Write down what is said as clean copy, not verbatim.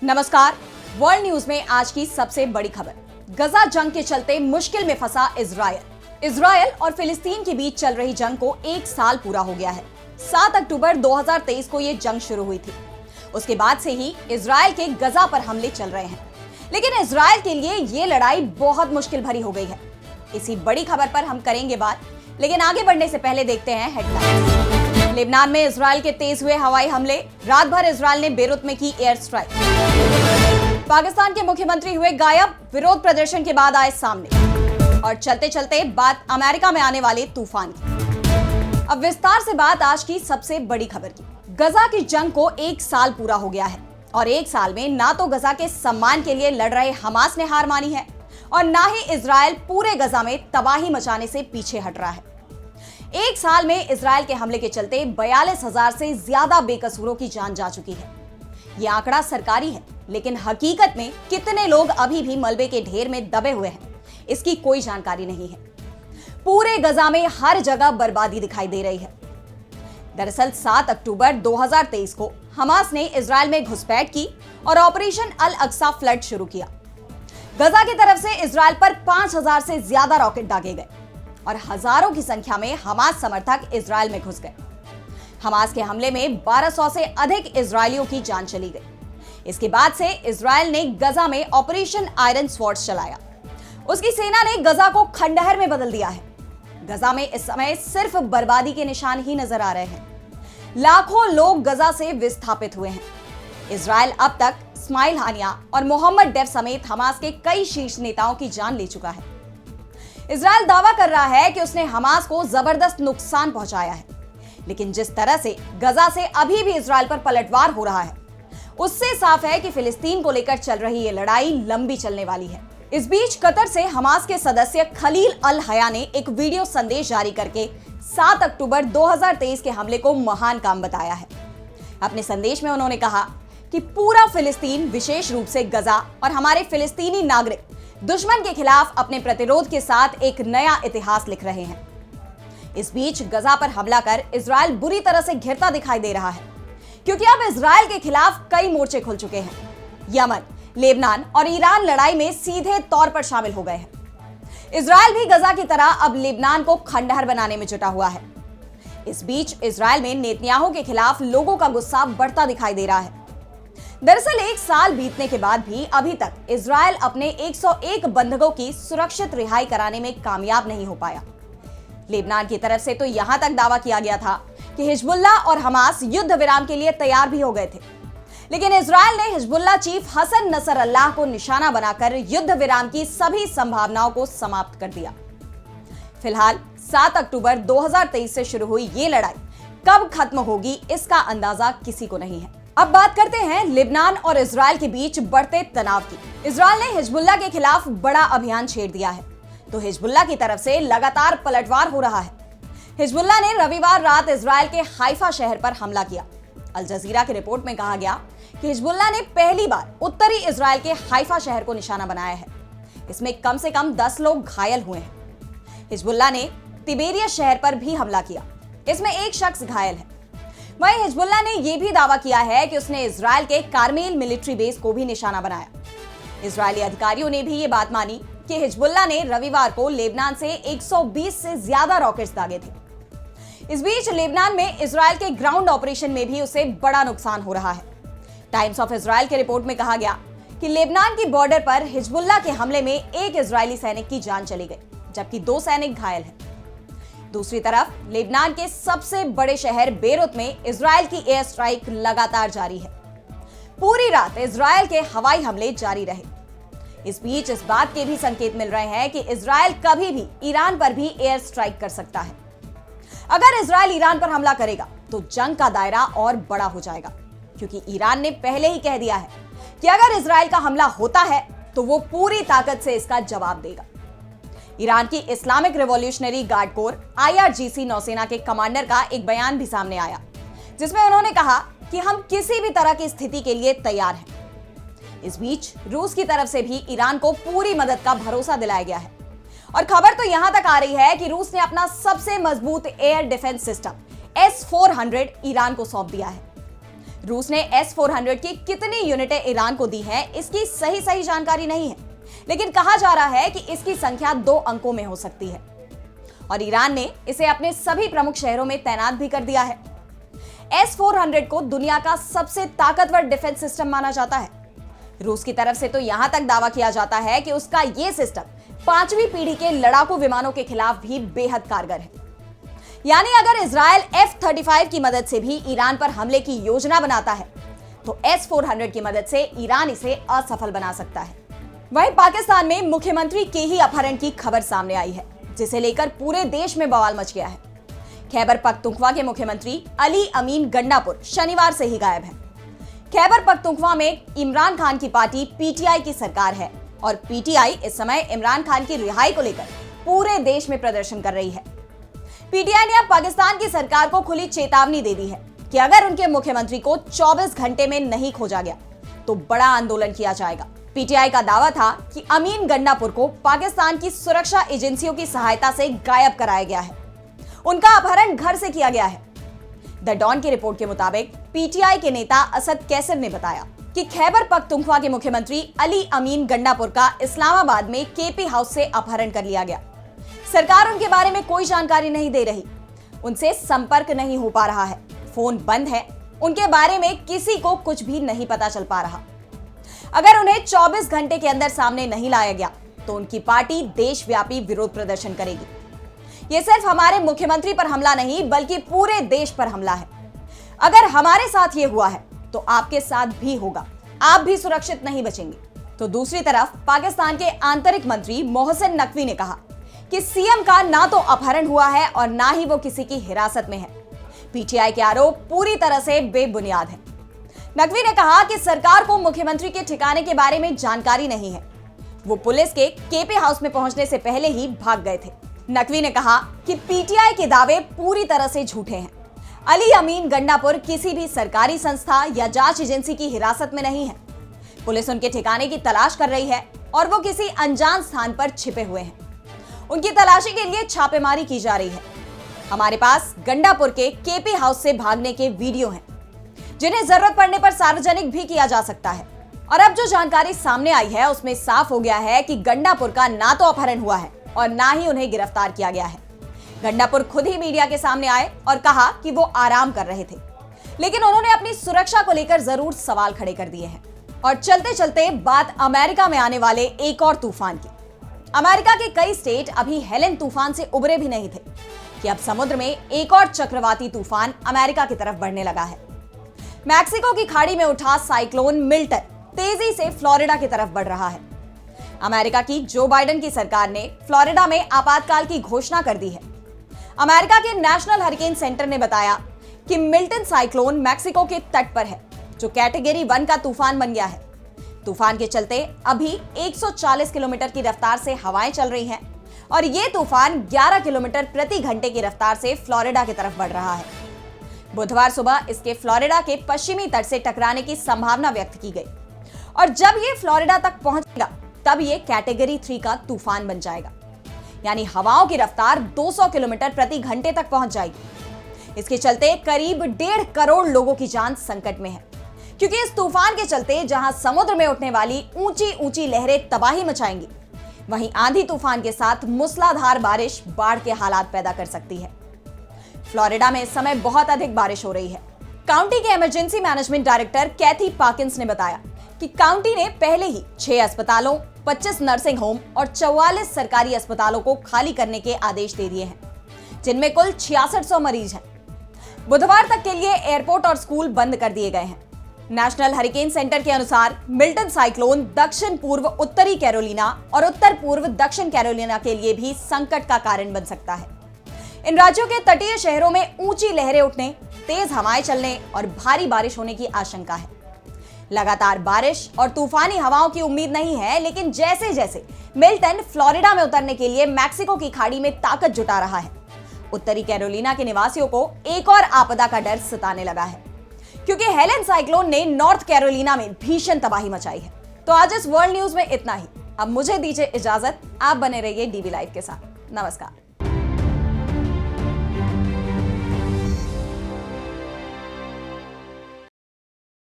नमस्कार। World news में आज की सबसे बड़ी खबर। गजा जंग के चलते मुश्किल में फंसा इजरायल और फिलिस्तीन के बीच चल रही जंग को 1 साल पूरा हो गया है। 7 अक्टूबर 2023 को यह जंग शुरू हुई थी। उसके बाद से ही इजरायल के गजा पर हमले चल रहे हैं, लेकिन इजरायल के लिए यह लड़ाई बहुत मुश्किल भरी हो गई है। इसी बड़ी खबर पर हम करेंगे बात, लेकिन आगे बढ़ने से पहले देखते हैं हेडलाइंस। लेबनान में इजरायल के तेज हुए हवाई हमले। रात भर इजरायल ने बेरूत में की एयर स्ट्राइक। पाकिस्तान के मुख्यमंत्री हुए गायब, विरोध प्रदर्शन के बाद आए सामने। और चलते चलते बात अमेरिका में आने वाले तूफान की। अब विस्तार से बात आज की सबसे बड़ी खबर की। गजा की जंग को 1 साल पूरा हो गया है और 1 साल में ना तो गजा के सम्मान के लिए लड़ रहे हमास ने हार मानी है और ना ही इजरायल पूरे गजा में तबाही मचाने से पीछे हट रहा है। 1 साल में इजरायल के हमले के चलते 42,000 से ज्यादा बेकसूरों की जान जा चुकी है। यह आंकड़ा सरकारी है, लेकिन हकीकत में कितने लोग अभी भी मलबे के ढेर में दबे हुए हैं, इसकी कोई जानकारी नहीं है। पूरे गजा में हर जगह बर्बादी दिखाई दे रही है। दरअसल 7 अक्टूबर 2023 को हमास ने इजरायल में घुसपैठ की और ऑपरेशन अल अक्सा फ्लड शुरू किया। गजा की तरफ से इजरायल पर 5,000 से ज्यादा रॉकेट दागे गए और हजारों की संख्या में हमास समर्थक इजरायल में घुस गए। हमास के हमले में 1200 से अधिक इजरायलियों की जान चली गई। इसके बाद से इजरायल ने गजा में ऑपरेशन आयरन स्वॉर्ड्स चलाया। उसकी सेना ने गजा को खंडहर में बदल दिया है। गजा में इस समय सिर्फ बर्बादी के निशान ही नजर आ रहे हैं। लाखों लोग गजा से विस्थापित हुए हैं। इजरायल अब तक इस्माइल हानिया और मोहम्मद डेफ समेत हमास के कई शीर्ष नेताओं की जान ले चुका है। इजरायल दावा कर रहा है कि उसने हमास को जबरदस्त नुकसान पहुंचाया है, लेकिन जिस तरह से गजा से अभी भी इजरायल पर पलटवार हो रहा है, उससे साफ है कि फिलिस्तीन को लेकर चल रही ये लड़ाई लंबी चलने वाली है। इस बीच कतर से हमास के सदस्य खलील अल हया ने एक वीडियो संदेश जारी करके 7 अक्टूबर 2023 के हमले को महान काम बताया है। अपने संदेश में उन्होंने कहा कि पूरा फिलिस्तीन, विशेष रूप से गजा और हमारे फिलिस्तीनी नागरिक दुश्मन के खिलाफ अपने प्रतिरोध के साथ एक नया इतिहास लिख रहे हैं। इस बीच गजा पर हमला कर इजरायल बुरी तरह से घिरता दिखाई दे रहा है, क्योंकि अब इजरायल के खिलाफ कई मोर्चे खुल चुके हैं। यमन, लेबनान और ईरान लड़ाई में सीधे तौर पर शामिल हो गए हैं। इजरायल भी गजा की तरह अब लेबनान को खंडहर बनाने में जुटा हुआ है। इस बीच इजरायल में नेतन्याहू के खिलाफ लोगों का गुस्सा बढ़ता दिखाई दे रहा है। दरअसल 1 साल बीतने के बाद भी अभी तक इजरायल अपने 101 बंधकों की सुरक्षित रिहाई कराने में कामयाब नहीं हो पाया। लेबनान की तरफ से तो यहां तक दावा किया गया था कि हिजबुल्लाह और हमास युद्ध विराम के लिए तैयार भी हो गए थे, लेकिन इजरायल ने हिजबुल्लाह चीफ हसन नसरअल्लाह को निशाना बनाकर युद्ध विराम की सभी संभावनाओं को समाप्त कर दिया। फिलहाल 7 अक्टूबर 2023 से शुरू हुई ये लड़ाई कब खत्म होगी, इसका अंदाजा किसी को नहीं है। अब बात करते हैं लेबनान और इजरायल के बीच बढ़ते तनाव की। इजरायल ने हिजबुल्लाह के खिलाफ बड़ा अभियान छेड़ दिया है, तो हिजबुल्लाह की तरफ से लगातार पलटवार हो रहा है। हिजबुल्लाह ने रविवार रात इजरायल के हाइफा शहर पर हमला किया। अल जजीरा की रिपोर्ट में कहा गया कि हिजबुल्लाह ने पहली बार उत्तरी इजरायल के हाइफा शहर को निशाना बनाया है। इसमें कम से कम 10 लोग घायल हुए हैं। हिजबुल्लाह ने तिबेरियस शहर पर भी हमला किया। इसमें एक शख्स घायल है। वहीं हिजबुल्लाह ने यह भी दावा किया है कि उसने इजरायल के कारमेल मिलिट्री बेस को भी निशाना बनाया। इजरायली अधिकारियों ने भी ये बात मानी कि हिजबुल्लाह ने रविवार को लेबनान से 120 से ज्यादा रॉकेट्स दागे थे। इस बीच लेबनान में इजरायल के ग्राउंड ऑपरेशन में भी उसे बड़ा नुकसान हो रहा है। टाइम्स ऑफ इजरायल की रिपोर्ट में कहा गया कि लेबनान की बॉर्डर पर हिजबुल्लाह के हमले में एक इजरायली सैनिक की जान चली गई, जबकि 2 सैनिक घायल हैं। दूसरी तरफ लेबनान के सबसे बड़े शहर बेरूत में इजरायल की एयर स्ट्राइक लगातार जारी है। पूरी रात इजरायल के हवाई हमले जारी रहे। इस बीच इस बात के भी संकेत मिल रहे हैं कि इजरायल कभी भी ईरान पर भी एयर स्ट्राइक कर सकता है। अगर इजरायल ईरान पर हमला करेगा तो जंग का दायरा और बड़ा हो जाएगा, क्योंकि ईरान ने पहले ही कह दिया है कि अगर इजरायल का हमला होता है तो वो पूरी ताकत से इसका जवाब देगा। ईरान की Islamic revolutionary guard core IRGC नौसेना के कमांडर का एक बयान भी सामने आया, जिसमें उन्होंने कहा कि हम किसी भी तरह की स्थिति के लिए तैयार हैं। इस बीच रूस की तरफ से भी ईरान को पूरी मदद का भरोसा दिलाया गया है और खबर तो यहां तक आ रही है कि रूस ने अपना सबसे मजबूत air defence system S-400 Iran को सौंप दिया है। रूस ने S-400 की कितनी यूनिटें ईरान को दी हैं, इसकी सही जानकारी नहीं है, लेकिन कहा जा रहा है कि इसकी संख्या 2 अंकों में हो सकती है और ईरान ने इसे अपने सभी प्रमुख शहरों में तैनात भी कर दिया है। S-400 को दुनिया का सबसे ताकतवर डिफेंस सिस्टम माना जाता है। रूस की तरफ से तो यहां तक दावा किया जाता है कि उसका यह सिस्टम 5वीं पीढ़ी के लड़ाकू विमानों के खिलाफ भी बेहद कारगर है। यानी अगर इजराइल F-35 की मदद से भी ईरान पर हमले की योजना बनाता है तो S-400 की मदद से ईरान इसे असफल बना सकता है। वहीं पाकिस्तान में मुख्यमंत्री के ही अपहरण की खबर सामने आई है, जिसे लेकर पूरे देश में बवाल मच गया है। खैबर पख्तूनख्वा के मुख्यमंत्री अली अमीन गंडापुर शनिवार से ही गायब हैं। खैबर पख्तूनख्वा में इमरान खान की पार्टी PTI की सरकार है और PTI इस समय इमरान खान की रिहाई को लेकर पूरे देश में प्रदर्शन कर रही है। PTI ने अब पाकिस्तान की सरकार को खुली चेतावनी दे दी है कि अगर उनके मुख्यमंत्री को 24 घंटे में नहीं खोजा गया तो बड़ा आंदोलन किया जाएगा। PTI का दावा था कि अमीन गंडापुर को पाकिस्तान की सुरक्षा एजेंसियों की सहायता से गायब कराया गया है। उनका अपहरण घर से किया गया है। द डॉन की रिपोर्ट के मुताबिक PTI के नेता असद कैसर ने बताया कि खैबर पख्तूनख्वा के मुख्यमंत्री अली अमीन गंडापुर का इस्लामाबाद में KP हाउस से अपहरण कर लिया गया। सरकार उनके बारे में कोई जानकारी नहीं दे रही, उनसे संपर्क नहीं हो पा रहा है, फोन बंद है, उनके बारे में किसी को कुछ भी नहीं पता चल पा रहा। अगर उन्हें 24 घंटे के अंदर सामने नहीं लाया गया तो उनकी पार्टी देशव्यापी विरोध प्रदर्शन करेगी। यह सिर्फ हमारे मुख्यमंत्री पर हमला नहीं बल्कि पूरे देश पर हमला है। अगर हमारे साथ ये हुआ है तो आपके साथ भी होगा, आप भी सुरक्षित नहीं बचेंगे। तो दूसरी तरफ पाकिस्तान के आंतरिक मंत्री मोहसिन नकवी ने कहा कि सीएम का ना तो अपहरण हुआ है और ना ही वो किसी की हिरासत में है। PTI के आरोप पूरी तरह से बेबुनियाद है। नकवी ने कहा कि सरकार को मुख्यमंत्री के ठिकाने के बारे में जानकारी नहीं है, वो पुलिस के KP हाउस में पहुंचने से पहले ही भाग गए थे। नकवी ने कहा कि PTI के दावे पूरी तरह से झूठे हैं। अली अमीन गंडापुर किसी भी सरकारी संस्था या जांच एजेंसी की हिरासत में नहीं है। पुलिस उनके ठिकाने की तलाश कर रही है और वो किसी अनजान स्थान पर छिपे हुए हैं। उनकी तलाशी के लिए छापेमारी की जा रही है। हमारे पास गंडापुर के KP हाउस से भागने के वीडियो हैं, जिन्हें जरूरत पड़ने पर सार्वजनिक भी किया जा सकता है। और अब जो जानकारी सामने आई है उसमें साफ हो गया है कि गंडापुर का ना तो अपहरण हुआ है और ना ही उन्हें गिरफ्तार किया गया है। गंडापुर खुद ही मीडिया के सामने आए और कहा कि वो आराम कर रहे थे, लेकिन उन्होंने अपनी सुरक्षा को लेकर जरूर सवाल खड़े कर दिए हैं। और चलते चलते बात अमेरिका में आने वाले एक और तूफान की। अमेरिका के कई स्टेट अभी हेलेन तूफान से उबरे भी नहीं थे कि अब समुद्र में एक और चक्रवाती तूफान अमेरिका की तरफ बढ़ने लगा है। मैक्सिको की खाड़ी में उठा साइक्लोन मिल्टन तेजी से फ्लोरिडा की तरफ बढ़ रहा है। अमेरिका की जो बाइडेन की सरकार ने फ्लोरिडा में आपातकाल की घोषणा कर दी है। अमेरिका के नेशनल हरिकेन सेंटर ने बताया कि मिल्टन साइक्लोन मैक्सिको के तट पर है, जो कैटेगरी 1 का तूफान बन गया है। तूफान के चलते अभी 140 किलोमीटर की रफ्तार से हवाएं चल रही हैं और ये तूफान 11 किलोमीटर प्रति घंटे की रफ्तार से फ्लोरिडा की तरफ बढ़ रहा है। बुधवार सुबह इसके फ्लोरिडा के पश्चिमी तट से टकराने की संभावना व्यक्त की गई और जब ये फ्लोरिडा तक पहुंचेगा तब ये कैटेगरी 3 का तूफान बन जाएगा, यानी हवाओं की रफ्तार 200 किलोमीटर प्रति घंटे तक पहुंच जाएगी। इसके चलते करीब 1.5 करोड़ लोगों की जान संकट में है, क्योंकि इस तूफान के चलते जहां समुद्र में उठने वाली ऊंची ऊंची लहरें तबाही मचाएंगी, वहीं आंधी तूफान के साथ मूसलाधार बारिश बाढ़ के हालात पैदा कर सकती है। फ्लोरिडा में इस समय बहुत अधिक बारिश हो रही है। काउंटी के इमरजेंसी मैनेजमेंट डायरेक्टर कैथी पार्किंस ने बताया कि काउंटी ने पहले ही 6 अस्पतालों, 25 नर्सिंग होम और 44 सरकारी अस्पतालों को खाली करने के आदेश दे दिए हैं, जिनमें कुल 6600 मरीज हैं। बुधवार तक के लिए एयरपोर्ट और स्कूल बंद कर दिए गए हैं। नेशनल हरिकेन सेंटर के अनुसार मिल्टन साइक्लोन दक्षिण पूर्व उत्तरी कैरोलिना और उत्तर पूर्व दक्षिण कैरोलिना के लिए भी संकट का कारण बन सकता है। इन राज्यों के तटीय शहरों में ऊंची लहरें उठने, तेज हवाएं चलने और भारी बारिश होने की आशंका है। लगातार बारिश और तूफानी हवाओं की उम्मीद नहीं है, लेकिन जैसे जैसे मिल्टन फ्लोरिडा में उतरने के लिए मैक्सिको की खाड़ी में ताकत जुटा रहा है, उत्तरी कैरोलिना के निवासियों को एक और आपदा का डर सताने लगा है, क्योंकि हेलेन साइक्लोन ने नॉर्थ कैरोलिना में भीषण तबाही मचाई है। तो आज इस वर्ल्ड न्यूज में इतना ही। अब मुझे दीजिए इजाजत, आप बने रहिए डीवी लाइव के साथ। नमस्कार।